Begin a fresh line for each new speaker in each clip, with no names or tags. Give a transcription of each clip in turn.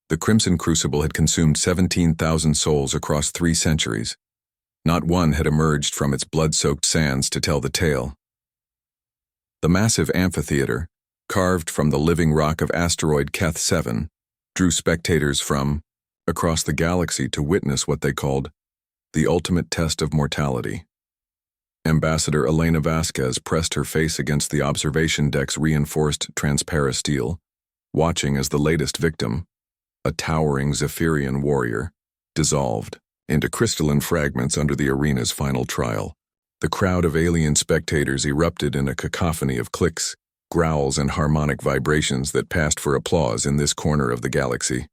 The Crimson Crucible had consumed 17,000 souls across 3 centuries. Not one had emerged from its blood-soaked sands to tell the tale. The massive amphitheater, carved from the living rock of asteroid Keth 7, drew spectators from across the galaxy to witness what they called the ultimate test of mortality. Ambassador Elena Vasquez pressed her face against the observation deck's reinforced transparasteel, watching as the latest victim, a towering Zephyrian warrior, dissolved into crystalline fragments under the arena's final trial. The crowd of alien spectators erupted in a cacophony of clicks, growls, and harmonic vibrations that passed for applause in this corner of the galaxy.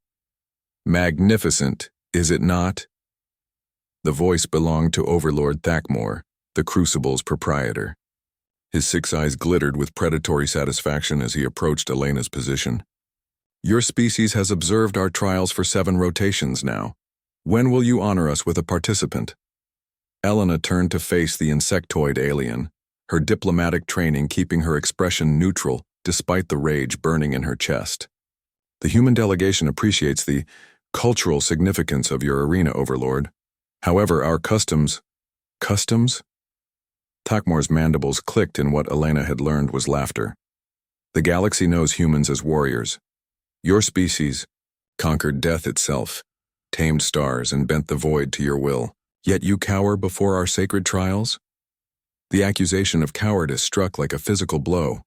Magnificent, is it not? The voice belonged to Overlord Thakmor, the Crucible's proprietor. His 6 eyes glittered with predatory satisfaction as he approached Elena's position. Your species has observed our trials for 7 rotations now. When will you honor us with a participant? Elena turned to face the insectoid alien, her diplomatic training keeping her expression neutral despite the rage burning in her chest. The human delegation appreciates the cultural significance of your arena, Overlord. However, our customs... Customs? Thakmor's mandibles clicked in what Elena had learned was laughter. The galaxy knows humans as warriors. Your species conquered death itself, tamed stars, and bent the void to your will. Yet you cower before our sacred trials? The accusation of cowardice struck like a physical blow.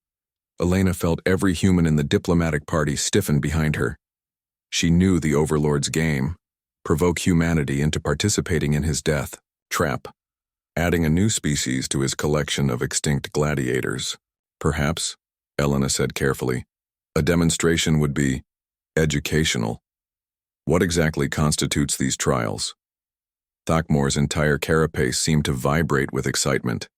Elena felt every human in the diplomatic party stiffen behind her. She knew the Overlord's game: provoke humanity into participating in his death trap, adding a new species to his collection of extinct gladiators. Perhaps, Elena said carefully, a demonstration would be educational. What exactly constitutes these trials? Thakmor's entire carapace seemed to vibrate with excitement.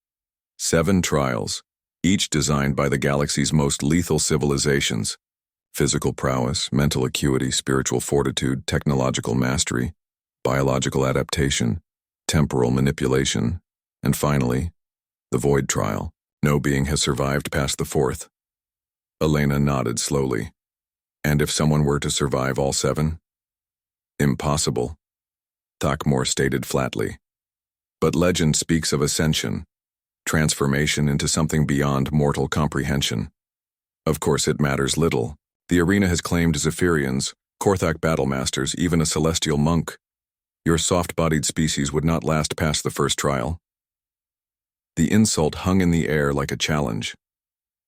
7 trials, each designed by the galaxy's most lethal civilizations: physical prowess, mental acuity, spiritual fortitude, technological mastery, biological adaptation, temporal manipulation, and finally, the Void trial. No being has survived past the 4th. Elena nodded slowly. And if someone were to survive all 7? Impossible, Thakmor stated flatly. But legend speaks of ascension, transformation into something beyond mortal comprehension. Of course it matters little. The arena has claimed Zephyrians, Korthak battlemasters, even a celestial monk. Your soft-bodied species would not last past the 1st trial. The insult hung in the air like a challenge.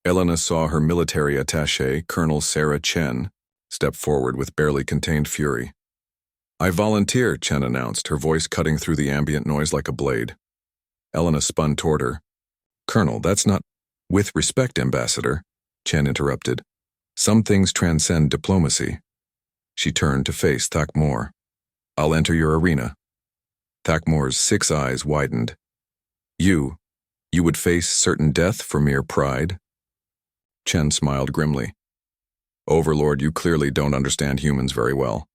Elena saw her military attaché, Colonel Sarah Chen, step forward with barely contained fury. I volunteer, Chen announced, her voice cutting through the ambient noise like a blade. Elena spun toward her. Colonel, that's not... With respect, Ambassador, Chen interrupted. Some things transcend diplomacy. She turned to face Thakmor. I'll enter your arena. Thakmor's 6 eyes widened. You would face certain death for mere pride? Chen smiled grimly. Overlord, you clearly don't understand humans very well.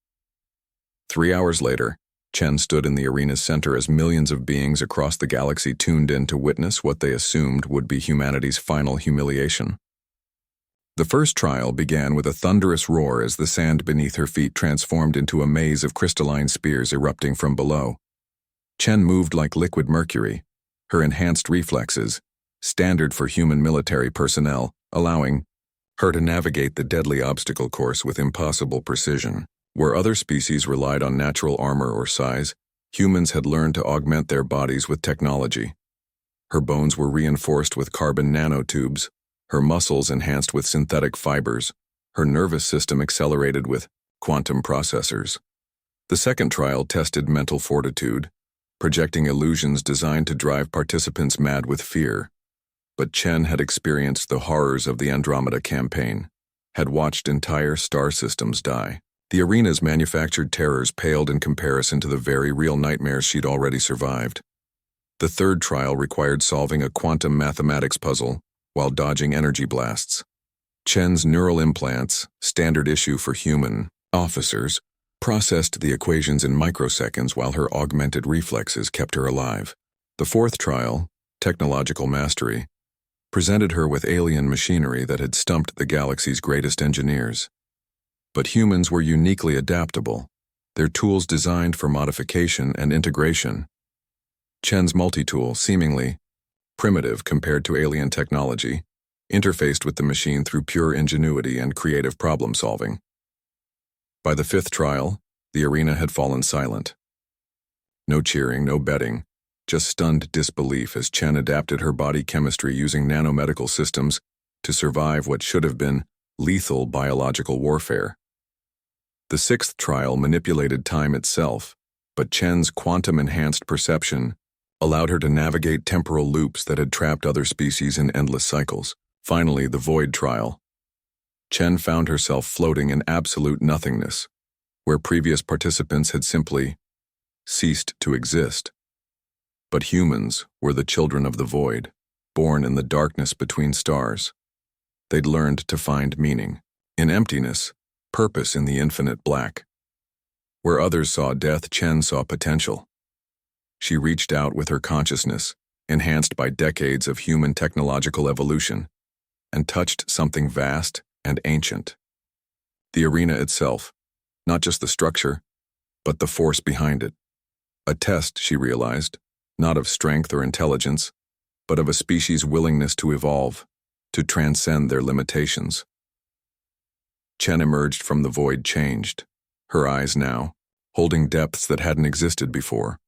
3 hours later, Chen stood in the arena's center as millions of beings across the galaxy tuned in to witness what they assumed would be humanity's final humiliation. The first trial began with a thunderous roar as the sand beneath her feet transformed into a maze of crystalline spears erupting from below. Chen moved like liquid mercury, her enhanced reflexes, standard for human military personnel, allowing her to navigate the deadly obstacle course with impossible precision. Where other species relied on natural armor or size, humans had learned to augment their bodies with technology. Her bones were reinforced with carbon nanotubes, her muscles enhanced with synthetic fibers, her nervous system accelerated with quantum processors. The second trial tested mental fortitude, projecting illusions designed to drive participants mad with fear. But Chen had experienced the horrors of the Andromeda campaign, had watched entire star systems die. The arena's manufactured terrors paled in comparison to the very real nightmares she'd already survived. The third trial required solving a quantum mathematics puzzle while dodging energy blasts. Chen's neural implants, standard issue for human officers, processed the equations in microseconds while her augmented reflexes kept her alive. The fourth trial, technological mastery, presented her with alien machinery that had stumped the galaxy's greatest engineers. But humans were uniquely adaptable, their tools designed for modification and integration. Chen's multi-tool, seemingly primitive compared to alien technology, interfaced with the machine through pure ingenuity and creative problem-solving. By the fifth trial, the arena had fallen silent. No cheering, no betting, just stunned disbelief as Chen adapted her body chemistry using nanomedical systems to survive what should have been lethal biological warfare. The sixth trial manipulated time itself, but Chen's quantum-enhanced perception allowed her to navigate temporal loops that had trapped other species in endless cycles. Finally, the void trial. Chen found herself floating in absolute nothingness, where previous participants had simply ceased to exist. But humans were the children of the void, born in the darkness between stars. They'd learned to find meaning in emptiness, purpose in the infinite black. Where others saw death, Chen saw potential. She reached out with her consciousness, enhanced by decades of human technological evolution, and touched something vast and ancient. The arena itself, not just the structure, but the force behind it. A test, she realized, not of strength or intelligence, but of a species' willingness to evolve, to transcend their limitations. Chen emerged from the void changed, her eyes now, holding depths that hadn't existed before.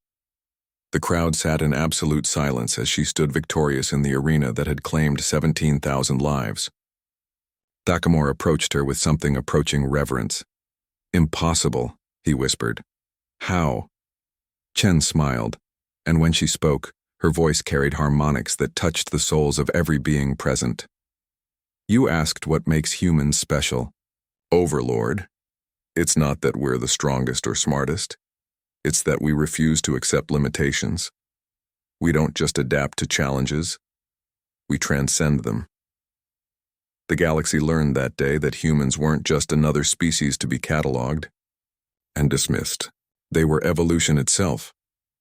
The crowd sat in absolute silence as she stood victorious in the arena that had claimed 17,000 lives. Takamura approached her with something approaching reverence. "Impossible," he whispered. "How?" Chen smiled, and when she spoke, her voice carried harmonics that touched the souls of every being present. "You asked what makes humans special. Overlord. It's not that we're the strongest or smartest. It's that we refuse to accept limitations. We don't just adapt to challenges. We transcend them." The galaxy learned that day that humans weren't just another species to be catalogued and dismissed. They were evolution itself,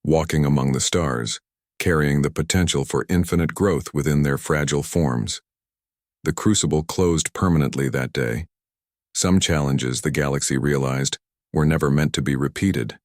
walking among the stars, carrying the potential for infinite growth within their fragile forms. The crucible closed permanently that day. Some challenges, the galaxy realized, were never meant to be repeated.